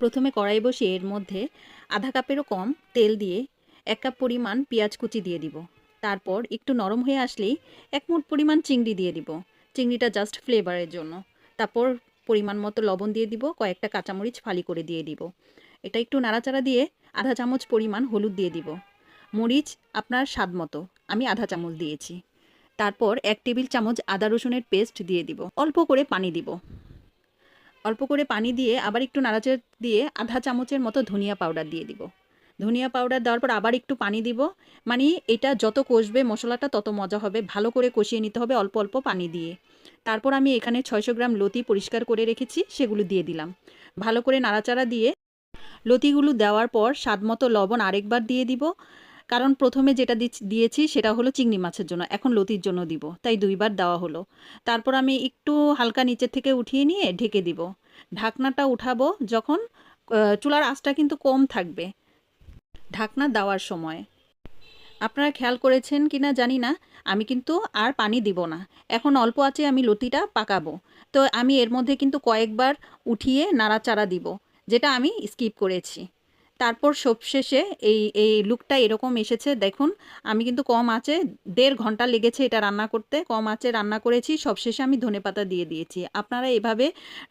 প্রথমে কড়াই বসিয়ে এর মধ্যে আধা কাপেরও কম তেল দিয়ে 1 কাপ পরিমাণ পেঁয়াজ কুচি দিয়ে দিব। তারপর একটু নরম হয়ে আসলেই 1 মুঠ পরিমাণ চিংড়ি দিয়ে দিব। চিংড়িটা জাস্ট ফ্লেভারের জন্য। তারপর পরিমাণ মতো লবণ দিয়ে দিব, কয়েকটা কাঁচামরিচ ফালি করে দিয়ে দিব। এটা একটু নাড়াচাড়া দিয়ে আধা চামচ পরিমাণ হলুদ দিয়ে দিব। মরিচ আপনার স্বাদ মতো, আমি আধা চামচ দিয়েছি। তারপর 1 টেবিল চামচ আদা রসুনের পেস্ট দিয়ে দিব। অল্প করে পানি দিব। অল্প করে পানি দিয়ে আবার একটু নাড়াচাড়া দিয়ে আধা চামচের মতো ধনিয়া পাউডার দিয়ে দিব। ধনিয়া পাউডার দেওয়ার পর আবার একটু পানি দিব। মানে এটা যত কষবে মশলাটা তত মজা হবে। ভালো করে কষিয়ে নিতে হবে অল্প অল্প পানি দিয়ে। তারপর আমি এখানে 600 গ্রাম লতি পরিষ্কার করে রেখেছি, সেগুলো দিয়ে দিলাম। ভালো করে নাড়াচাড়া দিয়ে লতিগুলো দেওয়ার পর স্বাদমতো লবণ আরেকবার দিয়ে দিব। কারণ প্রথমে যেটা দিয়েছি সেটা হলো চিংড়ি মাছের জন্য, এখন লতির জন্য দিব, তাই 2 বার দেওয়া হলো। তারপর আমি একটু হালকা নিচের থেকে উঠিয়ে নিয়ে ঢেকে দিব। ঢাকনাটা উঠাবো যখন চুলার আঁচটা কিন্তু কম থাকবে ঢাকনা দেওয়ার সময়। আপনারা খেয়াল করেছেন কিনা জানি না, আমি কিন্তু আর পানি দিব না। এখন অল্প আঁচে আমি লতিটা পাকাবো। তো আমি এর মধ্যে কিন্তু কয়েকবার উঠিয়ে নাড়াচাড়া দিব, যেটা আমি স্কিপ করেছি। তারপর সবশেষে এই লুকটা এরকম এসেছে দেখুন। আমি কিন্তু কম আঁচে 1.5 ঘন্টা লেগেছে এটা রান্না করতে, কম আঁচে রান্না করেছি। সবশেষে আমি ধনেপাতা দিয়ে দিয়েছি। আপনারা এভাবে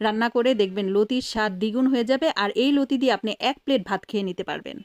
রান্না করে দেখবেন, লতির স্বাদ দ্বিগুণ হয়ে যাবে আর এই লতি দিয়ে আপনি 1 প্লেট ভাত খেয়ে নিতে পারবেন।